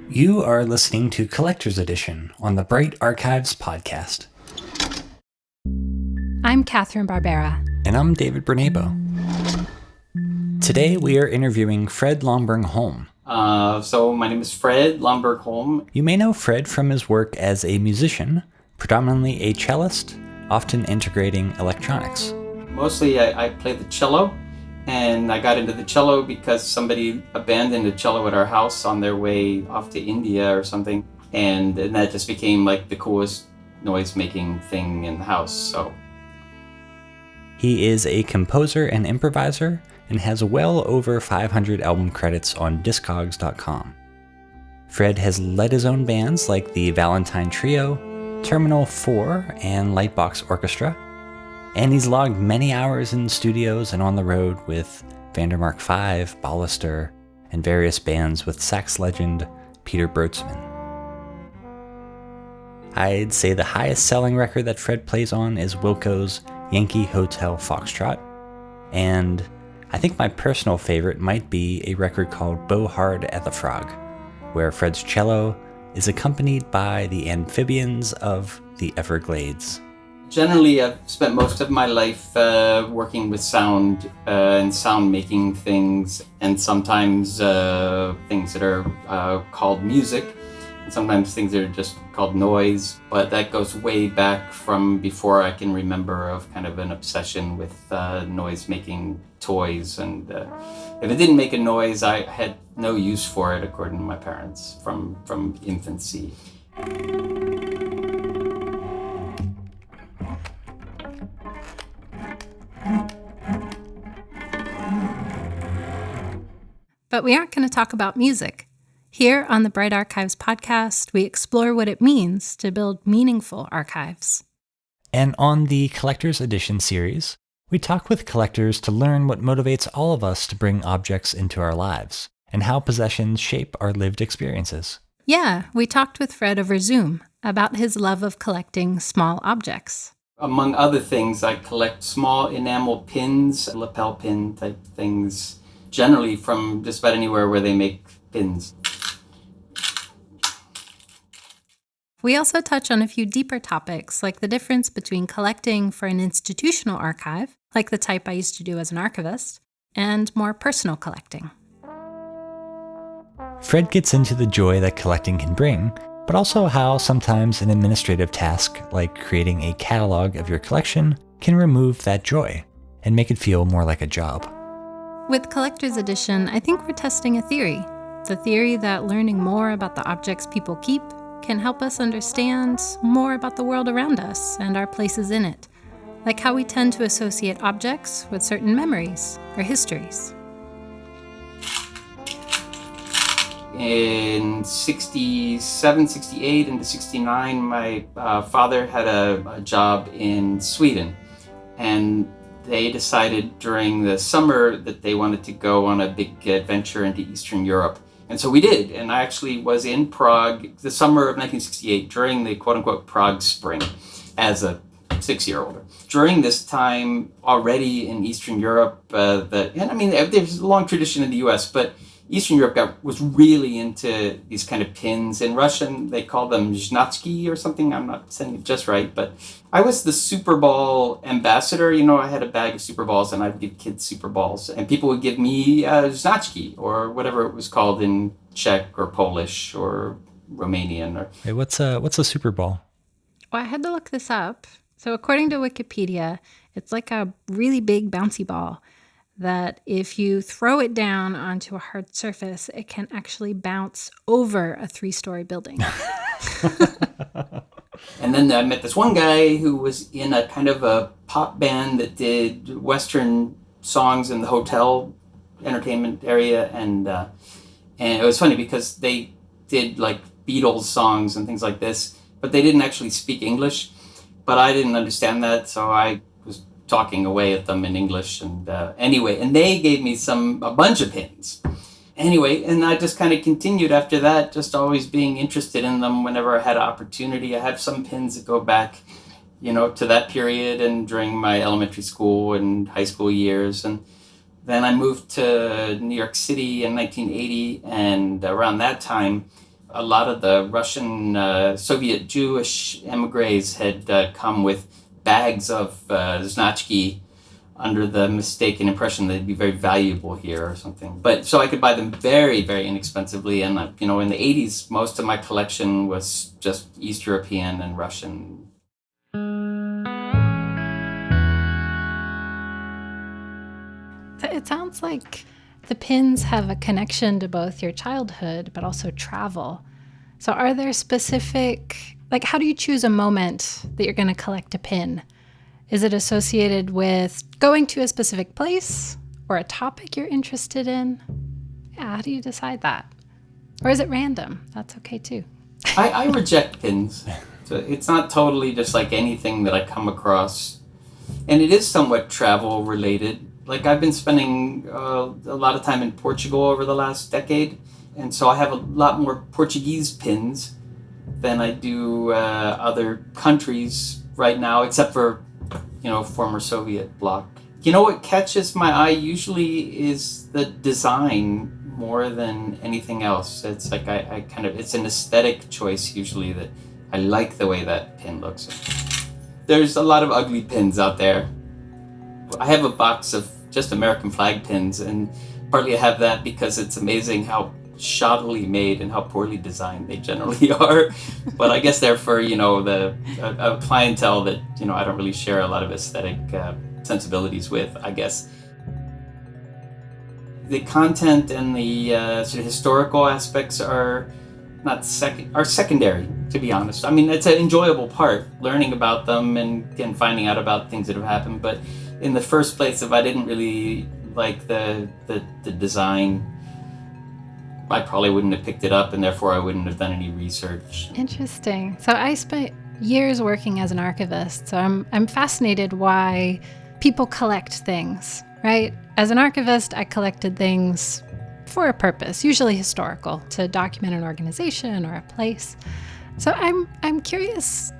You are listening to Collector's Edition on the Bright Archives podcast. I'm Catherine Barbera. And I'm David Bernabo. Today we are interviewing Fred Lonberg-Holm. So my name is Fred Lonberg-Holm. You may know Fred from his work as a musician, predominantly a cellist, often integrating electronics. Mostly I play the cello, and I got into the cello because somebody abandoned a cello at our house on their way off to India or something, and that just became like the coolest noise-making thing in the house. So he is a composer and improviser and has well over 500 album credits on Discogs.com. Fred has led his own bands like the Valentine Trio, Terminal 4, and Lightbox Orchestra, and he's logged many hours in studios and on the road with Vandermark 5, Ballister, and various bands with sax legend Peter Brotzmann. I'd say the highest selling record that Fred plays on is Wilco's Yankee Hotel Foxtrot, and I think my personal favorite might be a record called Bow Hard at the Frog, where Fred's cello is accompanied by the amphibians of the Everglades. Generally, I've spent most of my life working with sound and sound-making things, and sometimes things that are called music, and sometimes things that are just called noise. But that goes way back from before I can remember, of kind of an obsession with noise-making toys. And if it didn't make a noise, I had no use for it, according to my parents, from infancy. But we aren't going to talk about music. Here on the Bright Archives podcast, we explore what it means to build meaningful archives. And on the Collector's Edition series, we talk with collectors to learn what motivates all of us to bring objects into our lives, and how possessions shape our lived experiences. Yeah, we talked with Fred over Zoom about his love of collecting small objects. Among other things, I collect small enamel pins, lapel pin type things, generally from just about anywhere where they make pins. We also touch on a few deeper topics, like the difference between collecting for an institutional archive, like the type I used to do as an archivist, and more personal collecting. Fred gets into the joy that collecting can bring, but also how sometimes an administrative task, like creating a catalog of your collection, can remove that joy and make it feel more like a job. With Collector's Edition, I think we're testing a theory. The theory that learning more about the objects people keep can help us understand more about the world around us and our places in it, like how we tend to associate objects with certain memories or histories. In 67, 68, into 69, my father had a job in Sweden, and they decided during the summer that they wanted to go on a big adventure into Eastern Europe. And so we did. And I actually was in Prague the summer of 1968 during the quote-unquote Prague Spring as a 6-year-old. During this time, already in Eastern Europe, there's a long tradition in the US, but Eastern Europe was really into these kind of pins. In Russian, they call them znaczki or something. I'm not saying it just right, but I was the Super Ball ambassador. You know, I had a bag of Super Balls, and I'd give kids Super Balls, and people would give me znaczki, or whatever it was called in Czech or Polish or Romanian. Or Hey, what's a Super Ball? Well, I had to look this up. So according to Wikipedia, it's like a really big bouncy ball that if you throw it down onto a hard surface, it can actually bounce over a 3-story building. And then I met this one guy who was in a kind of a pop band that did Western songs in the hotel entertainment area. And it was funny because they did like Beatles songs and things like this, but they didn't actually speak English. But I didn't understand that, so I was talking away at them in English. And and they gave me a bunch of pins. Anyway, and I just kind of continued after that, just always being interested in them whenever I had an opportunity. I have some pins that go back to that period and during my elementary school and high school years. And then I moved to New York City in 1980, and around that time, a lot of the Russian Soviet Jewish emigres had come with bags of znaczki under the mistaken impression they'd be very valuable here or something. But so I could buy them very, very inexpensively. And, in the 80s, most of my collection was just East European and Russian. It sounds like the pins have a connection to both your childhood, but also travel. So are there specific, how do you choose a moment that you're going to collect a pin? Is it associated with going to a specific place or a topic you're interested in? Yeah, how do you decide that? Or is it random? That's okay too. I reject pins. So it's not totally just like anything that I come across. And it is somewhat travel related. I've been spending a lot of time in Portugal over the last decade. And so I have a lot more Portuguese pins than I do other countries right now, except for former Soviet bloc. What catches my eye usually is the design more than anything else. It's like it's an aesthetic choice usually that I like the way that pin looks. There's a lot of ugly pins out there. I have a box of just American flag pins, and partly I have that because it's amazing how shoddily made and how poorly designed they generally are. But I guess they're for, a clientele that, I don't really share a lot of aesthetic sensibilities with, I guess. The content and the sort of historical aspects are secondary, to be honest. I mean, it's an enjoyable part, learning about them and finding out about things that have happened. But in the first place, if I didn't really like the design, I probably wouldn't have picked it up, and therefore I wouldn't have done any research. Interesting. So I spent years working as an archivist, so I'm fascinated why people collect things, right? As an archivist, I collected things for a purpose, usually historical, to document an organization or a place. So I'm curious,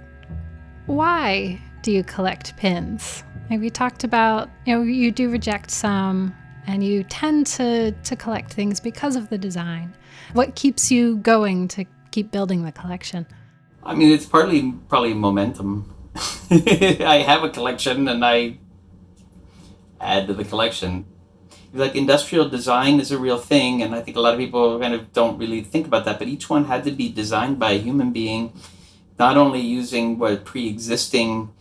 why do you collect pins? Like we talked about, you do reject some, and you tend to collect things because of the design. What keeps you going to keep building the collection? I mean, it's probably momentum. I have a collection and I add to the collection. Industrial design is a real thing, and I think a lot of people kind of don't really think about that, but each one had to be designed by a human being, not only using pre-existing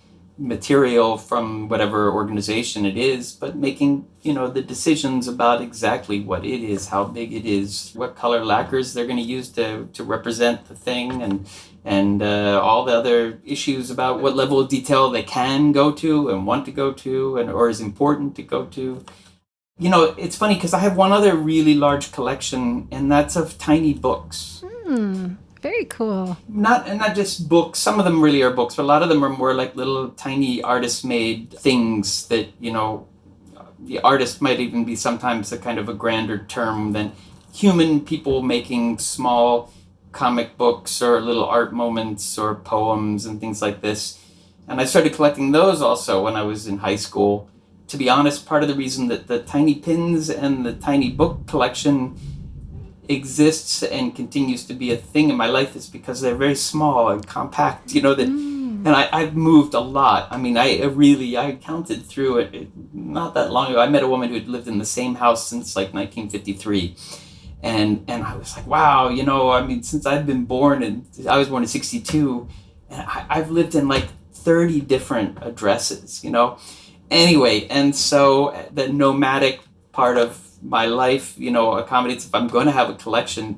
material from whatever organization it is, but making, the decisions about exactly what it is, how big it is, what color lacquers they're going to use to represent the thing, and all the other issues about what level of detail they can go to and want to go to, or is important to go to. It's funny because I have one other really large collection, and that's of tiny books. Very cool. Not just books. Some of them really are books, but a lot of them are more like little tiny artist-made things that, the artist might even be sometimes a kind of a grander term than human people making small comic books or little art moments or poems and things like this. And I started collecting those also when I was in high school. To be honest, part of the reason that the tiny pins and the tiny book collection exists and continues to be a thing in my life is because they're very small and compact, and I've moved a lot. I mean, I counted through it not that long ago. I met a woman who had lived in the same house since 1953. And I was like, wow, since I've been born, and I was born in 1962, and I've lived in 30 different addresses, Anyway, and so the nomadic part of my life, accommodates if I'm going to have a collection.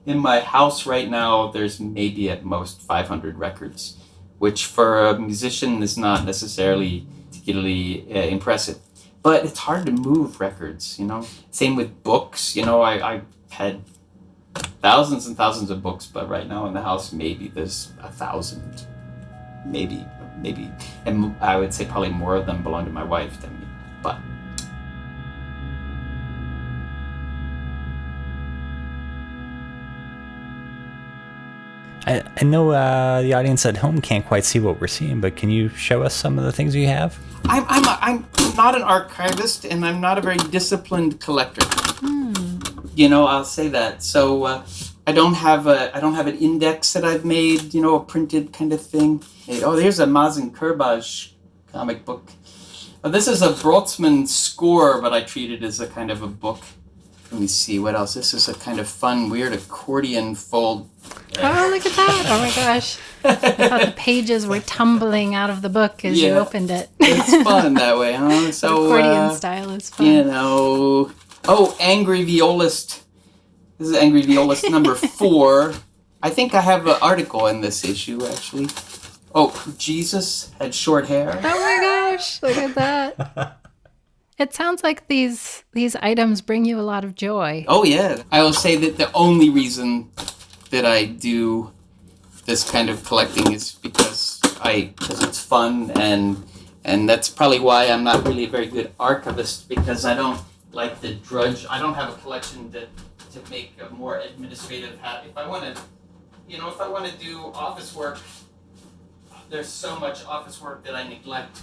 In my house right now, there's maybe at most 500 records, which for a musician is not necessarily particularly impressive. But it's hard to move records, Same with books, I had thousands and thousands of books, but right now in the house, maybe there's 1,000, maybe. And I would say probably more of them belong to my wife than me, but. I know the audience at home can't quite see what we're seeing, but can you show us some of the things you have? I'm not an archivist, and I'm not a very disciplined collector. You know, I'll say that. So I don't have an index that I've made. You know, a printed kind of thing. Oh, there's a Mazen Kurbaj comic book. This is a Brotzmann score, but I treat it as a kind of a book. Let me see, what else? This is a kind of fun, weird accordion fold. Oh, look at that. Oh, my gosh. I thought the pages were tumbling out of the book as you opened it. It's fun that way, huh? So, accordion style is fun. You know... Oh, Angry Violist. This is Angry Violist number 4. I think I have an article in this issue, actually. Oh, Jesus had short hair. Oh, my gosh. Look at that. It sounds like these items bring you a lot of joy. Oh, yeah. I will say that the only reason that I do this kind of collecting is because it's fun, and that's probably why I'm not really a very good archivist, because I don't like the drudge. I don't have a collection to make a more administrative habit. If I want to do office work, there's so much office work that I neglect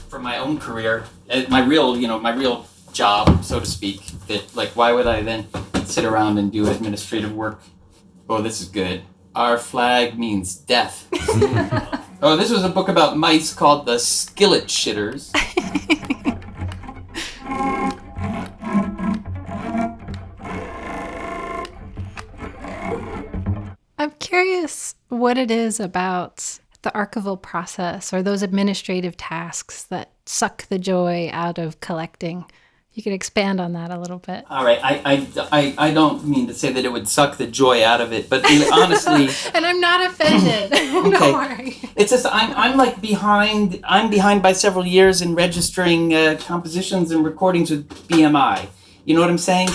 for my own career, my real job, so to speak, that, like, why would I then sit around and do administrative work? Oh, this is good. Our flag means death. Oh, this was a book about mice called The Skillet Shitters. I'm curious what it is about the archival process or those administrative tasks that suck the joy out of collecting. You could expand on that a little bit. All right, I don't mean to say that it would suck the joy out of it, but honestly... And I'm not offended. Okay. Don't worry. It's just I'm like behind. I'm behind by several years in registering compositions and recordings with BMI. You know what I'm saying?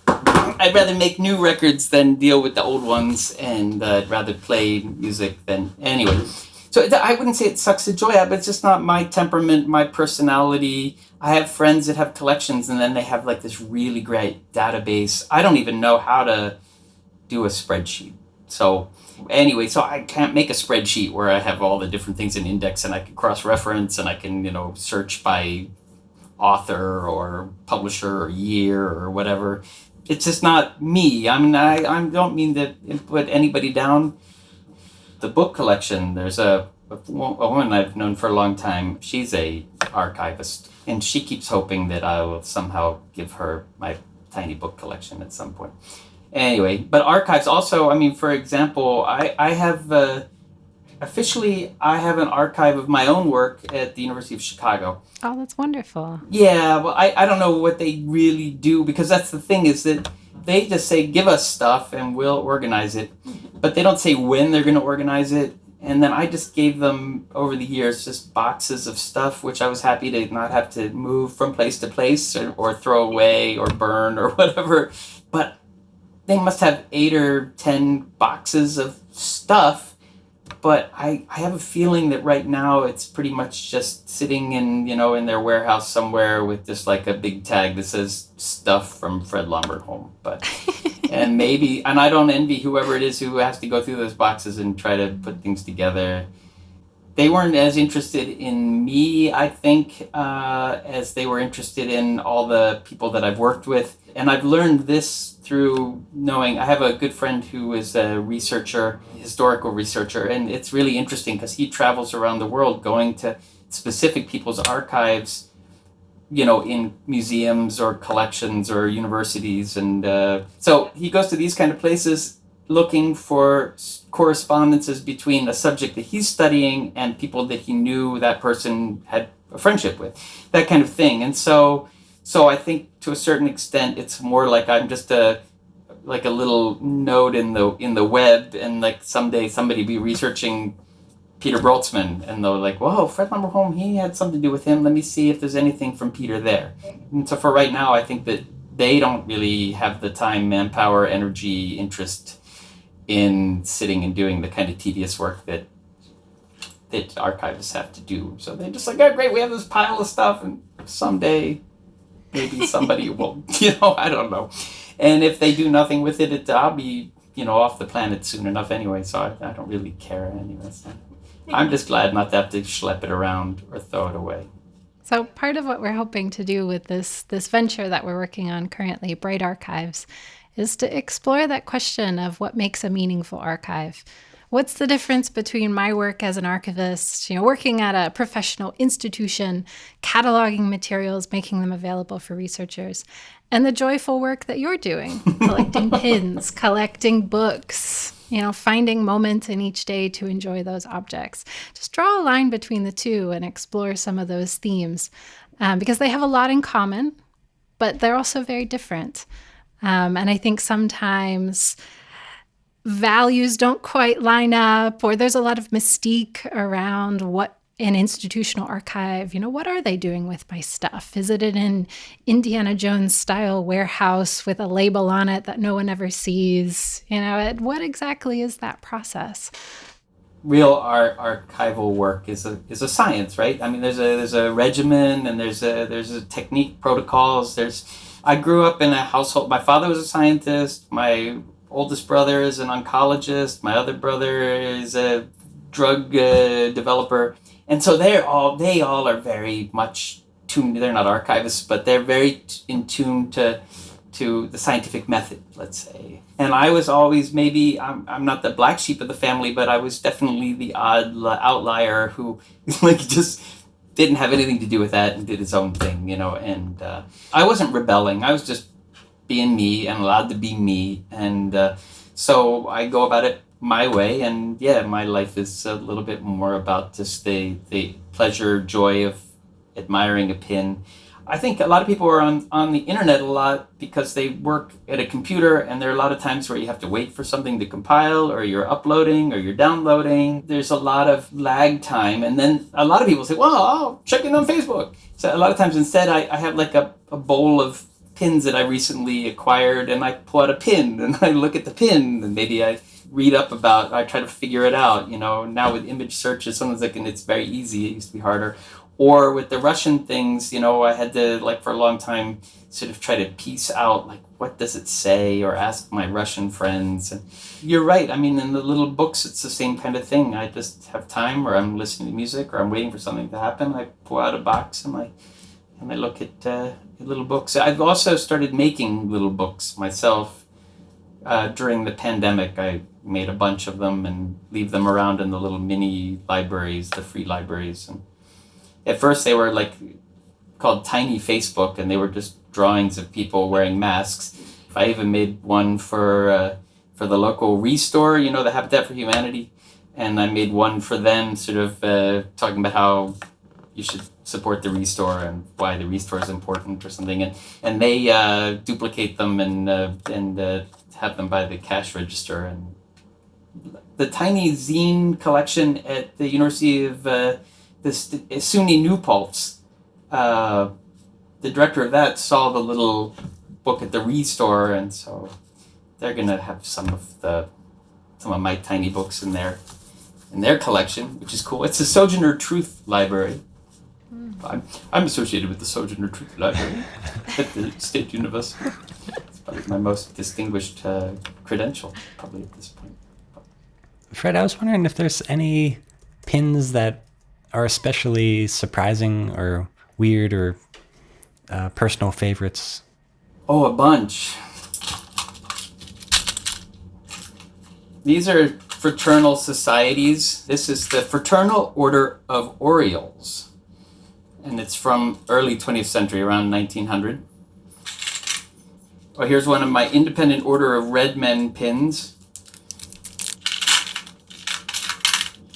I'd rather make new records than deal with the old ones, and I'd rather play music than... Anyway, so I wouldn't say it sucks the joy out, but it's just not my temperament, my personality. I have friends that have collections, and then they have like this really great database. I don't even know how to do a spreadsheet. So anyway, so I can't make a spreadsheet where I have all the different things in index, and I can cross-reference, and I can, search by author or publisher or year or whatever. It's just not me. I mean, I don't mean to put anybody down. The book collection, there's a woman I've known for a long time. She's a archivist, and she keeps hoping that I will somehow give her my tiny book collection at some point. Anyway, but archives also, I mean, for example, I have officially I have an archive of my own work at the University of Chicago. Oh, that's wonderful. Yeah, well, I don't know what they really do, because that's the thing, is that they just say, give us stuff and we'll organize it. But they don't say when they're going to organize it. And then I just gave them, over the years, just boxes of stuff, which I was happy to not have to move from place to place or throw away or burn or whatever. But they must have 8 or 10 boxes of stuff. But I have a feeling that right now it's pretty much just sitting in their warehouse somewhere with just like a big tag that says stuff from Fred Lonberg-Holm. But and I don't envy whoever it is who has to go through those boxes and try to put things together. They weren't as interested in me, I think, as they were interested in all the people that I've worked with. And I've learned this through knowing, I have a good friend who is a researcher, historical researcher, and it's really interesting because he travels around the world going to specific people's archives, in museums or collections or universities. And so he goes to these kind of places looking for correspondences between a subject that he's studying and people that he knew that person had a friendship with, that kind of thing. And so I think to a certain extent it's more like I'm just a little node in the web, and like someday somebody be researching Peter Brotzmann and they're like, whoa, Fred Lonberg-Holm, he had something to do with him. Let me see if there's anything from Peter there. And so for right now, I think that they don't really have the time, manpower, energy, interest in sitting and doing the kind of tedious work that archivists have to do. So they're just like, oh, great, we have this pile of stuff, and someday maybe somebody will, I don't know. And if they do nothing with it, I'll be off the planet soon enough anyway, so I don't really care anyway. So I'm just glad not to have to schlep it around or throw it away. So part of what we're hoping to do with this venture that we're working on currently, Bright Archives, is to explore that question of what makes a meaningful archive. What's the difference between my work as an archivist, working at a professional institution, cataloging materials, making them available for researchers, and the joyful work that you're doing, collecting pins, collecting books, finding moments in each day to enjoy those objects. Just draw a line between the two and explore some of those themes because they have a lot in common, but they're also very different. And I think sometimes values don't quite line up, or there's a lot of mystique around what an institutional archive, what are they doing with my stuff? Is it in an Indiana Jones style warehouse with a label on it that no one ever sees? What exactly is that process? Real archival work is a science, right? I mean, there's a regimen and there's a technique, protocols. I grew up in a household. My father was a scientist. My oldest brother is an oncologist. My other brother is a drug developer. And so they all are very much tuned. They're not archivists, but they're very in tune to the scientific method, let's say. And I was always I'm not the black sheep of the family, but I was definitely the odd outlier who just didn't have anything to do with that and did his own thing, And I wasn't rebelling. I was just being me and allowed to be me. And so I go about it my way. And my life is a little bit more about just the pleasure, joy of admiring a pin. I think a lot of people are on the internet a lot because they work at a computer, and there are a lot of times where you have to wait for something to compile, or you're uploading, or you're downloading. There's a lot of lag time. And then a lot of people say, well, I'll check in on Facebook. So a lot of times instead I have like a bowl of pins that I recently acquired, and I pull out a pin and I look at the pin, and maybe I read up about, I try to figure it out. Now with image searches, sometimes it's very easy. It used to be harder. Or with the Russian things, I had to, for a long time, sort of try to piece out, what does it say, or ask my Russian friends. And you're right. I mean, in the little books, it's the same kind of thing. I just have time, or I'm listening to music, or I'm waiting for something to happen. I pull out a box and I look at little books. I've also started making little books myself. During the pandemic, I made a bunch of them and leave them around in the little mini libraries, the free libraries. And at first they were called Tiny Facebook, and they were just drawings of people wearing masks. I even made one for the local Restore, the Habitat for Humanity. And I made one for them sort of talking about how you should support the Restore and why the Restore is important or something. And they duplicate them and have them by the cash register. And the tiny zine collection at the University of SUNY New Paltz, the director of that saw the little book at the Restore, and so they're gonna have some of my tiny books in their collection, which is cool. It's the Sojourner Truth Library. I'm associated with the Sojourner Truth Library at the State University. It's probably my most distinguished credential, probably at this point. Fred, I was wondering if there's any pins that are especially surprising or weird or personal favorites. Oh, a bunch. These are fraternal societies. This is the Fraternal Order of Orioles, and it's from early 20th century, around 1900. Oh, here's one of my Independent Order of Red Men pins.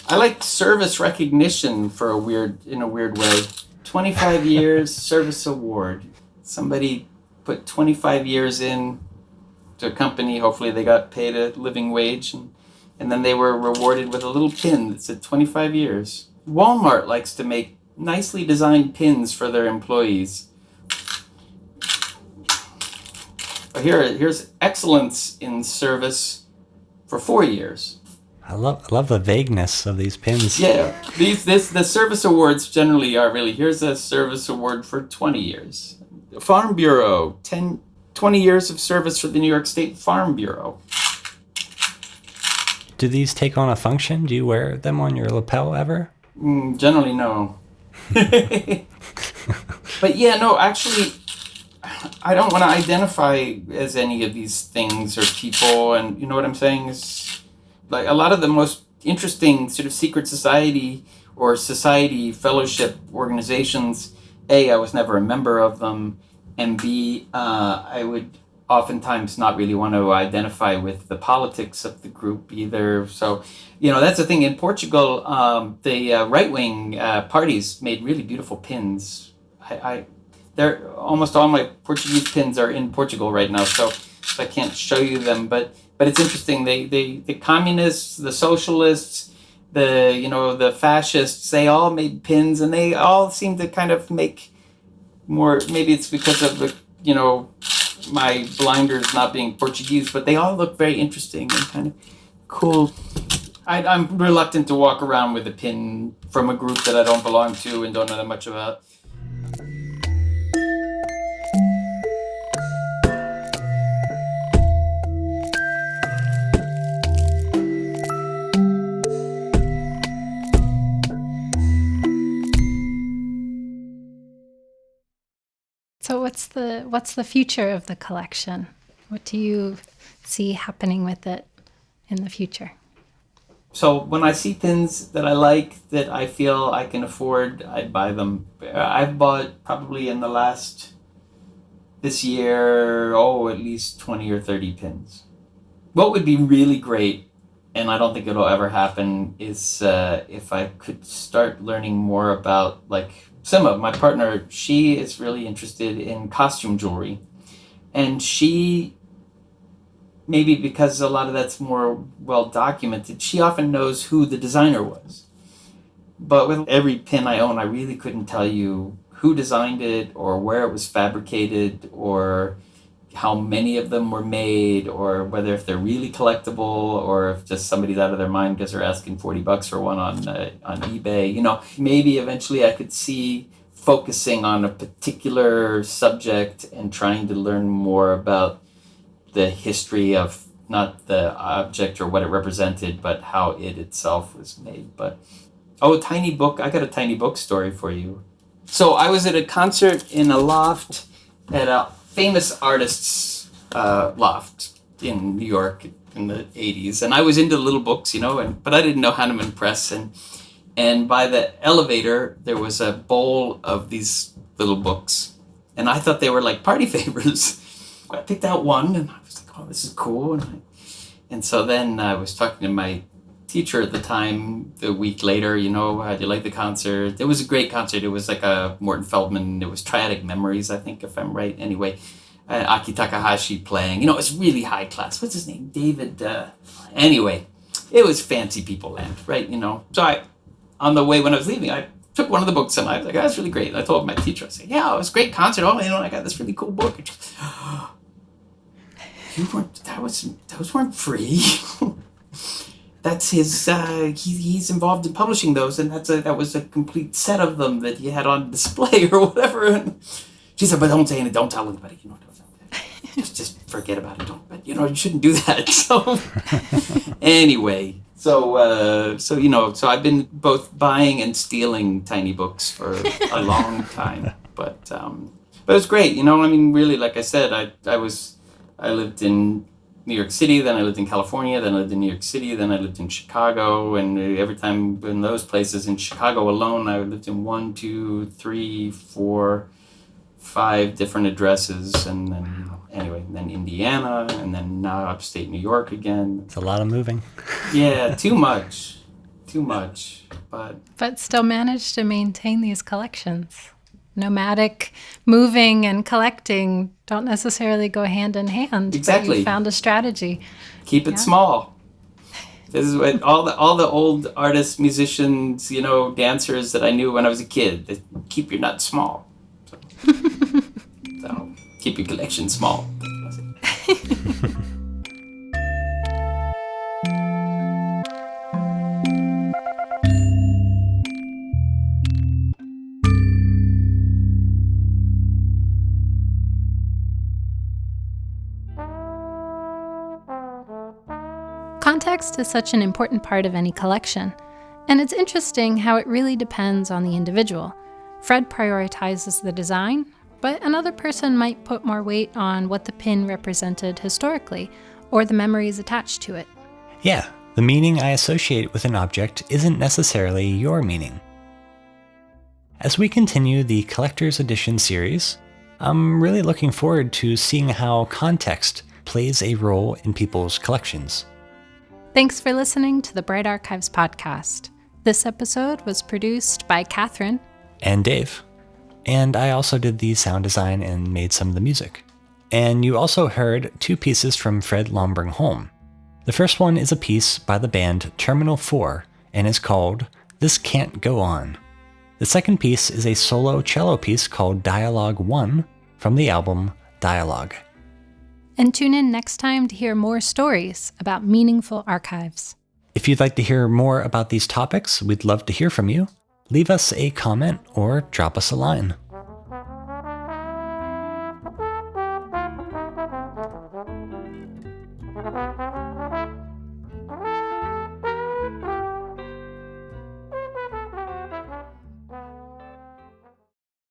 I like service recognition in a weird way. 25 years service award. Somebody put 25 years in to a company. Hopefully they got paid a living wage, and then they were rewarded with a little pin that said 25 years. Walmart likes to make nicely designed pins for their employees. Here's excellence in service for 4 years. I love the vagueness of these pins. Yeah, the service awards generally are really, here's a service award for 20 years. Farm Bureau, 20 years of service for the New York State Farm Bureau. Do these take on a function? Do you wear them on your lapel ever? Generally, no. But yeah, no, actually, I don't want to identify as any of these things or people. And you know what I'm saying? Is like a lot of the most interesting sort of secret society or society fellowship organizations, A, I was never a member of them, and B, I would oftentimes not really want to identify with the politics of the group either. So, you know, that's the thing. In Portugal, the right-wing parties made really beautiful pins. They're almost all my Portuguese pins are in Portugal right now, so I can't show you them. But it's interesting. The communists, the socialists, the fascists, they all made pins, and they all seem to kind of make more. Maybe it's because of my blinders not being Portuguese, but they all look very interesting and kind of cool. I'm reluctant to walk around with a pin from a group that I don't belong to and don't know that much about. So what's the future of the collection? What do you see happening with it in the future? So when I see pins that I like, that I feel I can afford, I buy them. I've bought probably in this year, at least 20 or 30 pins. What would be really great, and I don't think it'll ever happen, is if I could start learning more about, like, Sima, my partner, she is really interested in costume jewelry. And she, maybe because a lot of that's more well documented, she often knows who the designer was. But with every pin I own, I really couldn't tell you who designed it or where it was fabricated or how many of them were made or whether if they're really collectible or if just somebody's out of their mind because they're asking $40 for one on eBay. Maybe eventually I could see focusing on a particular subject and trying to learn more about the history of not the object or what it represented, but how it itself was made. But, tiny book. I got a tiny book story for you. So I was at a concert in a loft at a famous artist's loft in New York in the 80s. And I was into little books, but I didn't know how to impress. And by the elevator, there was a bowl of these little books. And I thought they were like party favors. I picked out one and I was like, oh, this is cool. And so then I was talking to my teacher at the time, the week later, how'd you like the concert? It was a great concert. It was like a Morton Feldman. It was Triadic Memories, I think, if I'm right. Anyway, Aki Takahashi playing. It was really high class. What's his name? David. Anyway, it was fancy people land, right? So on the way when I was leaving, I took one of the books and I was like, that's really great. And I told my teacher, I said, yeah, it was a great concert. I got this really cool book. And she goes, those weren't free. That's his, he's involved in publishing those, and that was a complete set of them that he had on display or whatever. And she said, but don't say anything, don't tell anybody, just forget about it. But you shouldn't do that. So anyway, so I've been both buying and stealing tiny books for a long time, but it was great. Really, like I said, I lived in New York City, then I lived in California, then I lived in New York City, then I lived in Chicago, and every time in those places, in Chicago alone, I lived in 1, 2, 3, 4, 5 different addresses, and then Indiana, and then now upstate New York again. It's a lot of moving. Yeah, too much, but still managed to maintain these collections. Nomadic moving and collecting don't necessarily go hand in hand. Exactly. But you found a strategy. Keep it small. This is what all the old artists, musicians, dancers that I knew when I was a kid. They keep your nuts small. So keep your collection small. context is such an important part of any collection, and it's interesting how it really depends on the individual. Fred prioritizes the design, but another person might put more weight on what the pin represented historically, or the memories attached to it. Yeah, the meaning I associate with an object isn't necessarily your meaning. As we continue the Collector's Edition series, I'm really looking forward to seeing how context plays a role in people's collections. Thanks for listening to the Bright Archives podcast. This episode was produced by Catherine and Dave. And I also did the sound design and made some of the music. And you also heard 2 pieces from Fred Lonberg-Holm. The first one is a piece by the band Terminal 4 and is called This Can't Go On. The second piece is a solo cello piece called Dialogue 1 from the album Dialogue. And tune in next time to hear more stories about meaningful archives. If you'd like to hear more about these topics, we'd love to hear from you. Leave us a comment or drop us a line.